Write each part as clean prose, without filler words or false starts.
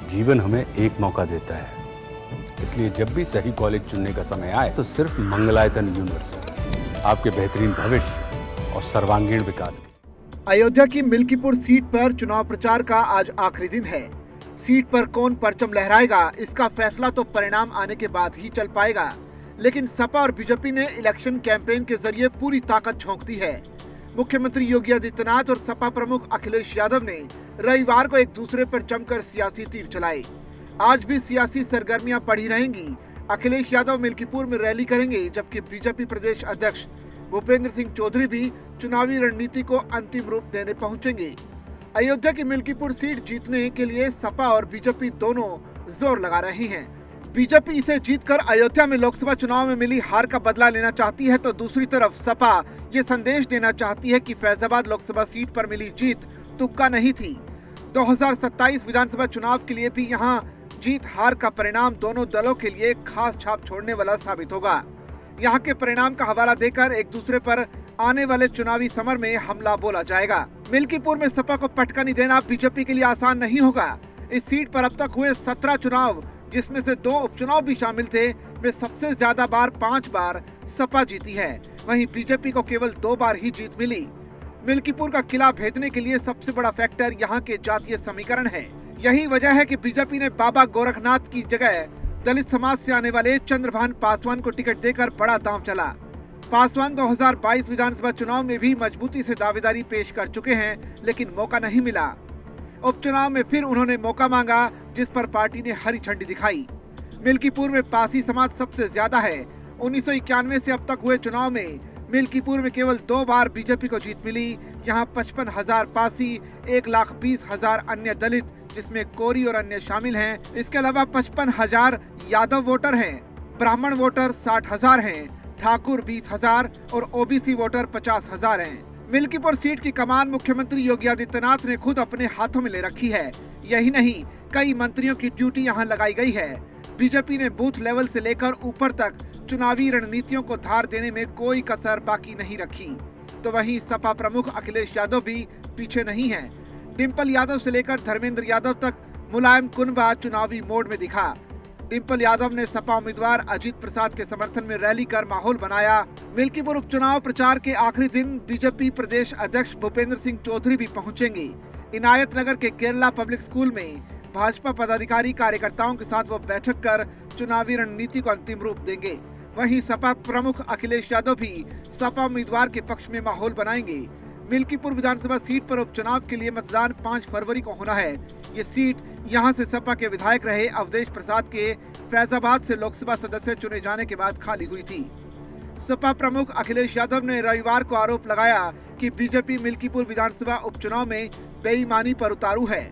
जीवन हमें एक मौका देता है, इसलिए जब भी सही कॉलेज चुनने का समय आए तो सिर्फ मंगलायतन यूनिवर्सिटी आपके बेहतरीन भविष्य और सर्वांगीण विकास के। अयोध्या की मिल्कीपुर सीट पर चुनाव प्रचार का आज आखिरी दिन है। सीट पर कौन परचम लहराएगा, इसका फैसला तो परिणाम आने के बाद ही चल पाएगा। लेकिन सपा और बीजेपी ने इलेक्शन कैंपेन के जरिए पूरी ताकत झोंक दी है। मुख्यमंत्री योगी आदित्यनाथ और सपा प्रमुख अखिलेश यादव ने रविवार को एक दूसरे पर जमकर सियासी तीर चलाए। आज भी सियासी सरगर्मियां बढ़ी रहेंगी। अखिलेश यादव मिल्कीपुर में रैली करेंगे, जबकि बीजेपी प्रदेश अध्यक्ष भूपेंद्र सिंह चौधरी भी चुनावी रणनीति को अंतिम रूप देने पहुंचेंगे। अयोध्या की मिल्कीपुर सीट जीतने के लिए सपा और बीजेपी दोनों जोर लगा रहे हैं। बीजेपी इसे जीतकर अयोध्या में लोकसभा चुनाव में मिली हार का बदला लेना चाहती है, तो दूसरी तरफ सपा ये संदेश देना चाहती है कि फैजाबाद लोकसभा सीट पर मिली जीत तुक्का नहीं थी। 2027 विधानसभा चुनाव के लिए भी यहाँ जीत हार का परिणाम दोनों दलों के लिए खास छाप छोड़ने वाला साबित होगा। यहाँ के परिणाम का हवाला देकर एक दूसरे पर आने वाले चुनावी समर में हमला बोला जाएगा। मिल्कीपुर में सपा को पटकनी देना बीजेपी के लिए आसान नहीं होगा। इस सीट पर अब तक हुए 17 चुनाव, जिसमें से 2 उपचुनाव भी शामिल थे, में सबसे ज्यादा बार 5 बार सपा जीती है। वहीं बीजेपी को केवल 2 बार ही जीत मिली। मिल्कीपुर का किला भेदने के लिए सबसे बड़ा फैक्टर यहाँ के जातीय समीकरण है। यही वजह है कि बीजेपी ने बाबा गोरखनाथ की जगह दलित समाज से आने वाले चंद्रभान पासवान को टिकट देकर बड़ा दांव चला। पासवान 2022 विधानसभा चुनाव में भी मजबूती से दावेदारी पेश कर चुके हैं, लेकिन मौका नहीं मिला। उपचुनाव में फिर उन्होंने मौका मांगा, जिस पर पार्टी ने हरी झंडी दिखाई। मिल्कीपुर में पासी समाज सबसे ज्यादा है। 1991 से अब तक हुए चुनाव में मिल्कीपुर में केवल 2 बार बीजेपी को जीत मिली। यहाँ 55,000 पासी, 1,20,000 अन्य दलित, जिसमें कोरी और अन्य शामिल हैं। इसके अलावा 55,000 यादव वोटर हैं, ब्राह्मण वोटर 60,000 हैं, ठाकुर 20,000 और ओबीसी वोटर 50,000 हैं। मिल्कीपुर सीट की कमान मुख्यमंत्री योगी आदित्यनाथ ने खुद अपने हाथों में ले रखी है। यही नहीं, कई मंत्रियों की ड्यूटी यहाँ लगाई गई है। बीजेपी ने बूथ लेवल से लेकर ऊपर तक चुनावी रणनीतियों को धार देने में कोई कसर बाकी नहीं रखी। तो वहीं सपा प्रमुख अखिलेश यादव भी पीछे नहीं है। डिंपल यादव से लेकर धर्मेंद्र यादव तक मुलायम कुनबा चुनावी मोड में दिखा। डिंपल यादव ने सपा उम्मीदवार अजीत प्रसाद के समर्थन में रैली कर माहौल बनाया। मिल्कीपुर उपचुनाव प्रचार के आखिरी दिन बीजेपी प्रदेश अध्यक्ष भूपेंद्र सिंह चौधरी भी पहुंचेंगे। इनायत नगर के केरला पब्लिक स्कूल में भाजपा पदाधिकारी कार्यकर्ताओं के साथ वो बैठक कर चुनावी रणनीति को अंतिम रूप देंगे। वहीं सपा प्रमुख अखिलेश यादव भी सपा उम्मीदवार के पक्ष में माहौल बनाएंगे। मिल्कीपुर विधानसभा सीट पर उपचुनाव के लिए मतदान 5 फरवरी को होना है। ये सीट यहां से सपा के विधायक रहे अवधेश प्रसाद के फैजाबाद से लोकसभा सदस्य चुने जाने के बाद खाली हुई थी। सपा प्रमुख अखिलेश यादव ने रविवार को आरोप लगाया कि बीजेपी मिल्कीपुर विधानसभा उपचुनाव में बेईमानी पर उतारू है।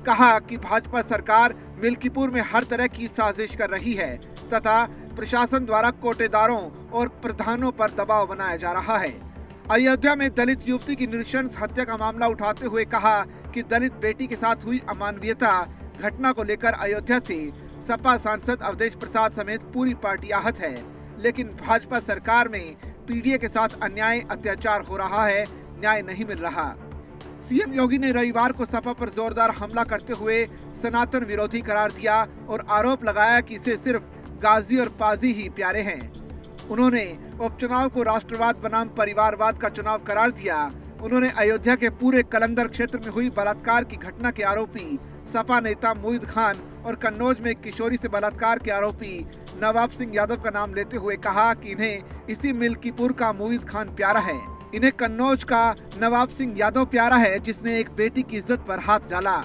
कहा कि भाजपा सरकार मिल्कीपुर में हर तरह की साजिश कर रही है तथा प्रशासन द्वारा कोटेदारों और प्रधानों पर दबाव बनाया जा रहा है। अयोध्या में दलित युवती की नृशंस हत्या का मामला उठाते हुए कहा कि दलित बेटी के साथ हुई अमानवीयता घटना को लेकर अयोध्या से सपा सांसद अवधेश प्रसाद समेत पूरी पार्टी आहत है। लेकिन भाजपा सरकार में पीडीए के साथ अन्याय अत्याचार हो रहा है, न्याय नहीं मिल रहा। सीएम योगी ने रविवार को सपा पर जोरदार हमला करते हुए सनातन विरोधी करार दिया और आरोप लगाया कि इसे सिर्फ गाजी और पाजी ही प्यारे हैं। उन्होंने उपचुनाव को राष्ट्रवाद बनाम परिवारवाद का चुनाव करार दिया। उन्होंने अयोध्या के पूरे कलंदर क्षेत्र में हुई बलात्कार की घटना के आरोपी सपा नेता मोहित खान और कन्नौज में एक किशोरी से बलात्कार के आरोपी नवाब सिंह यादव का नाम लेते हुए कहा कि इन्हें इसी मिल्कीपुर का मोहित खान प्यारा है, इन्हें कन्नौज का नवाब सिंह यादव प्यारा है, जिसने एक बेटी की इज्जत पर हाथ डाला।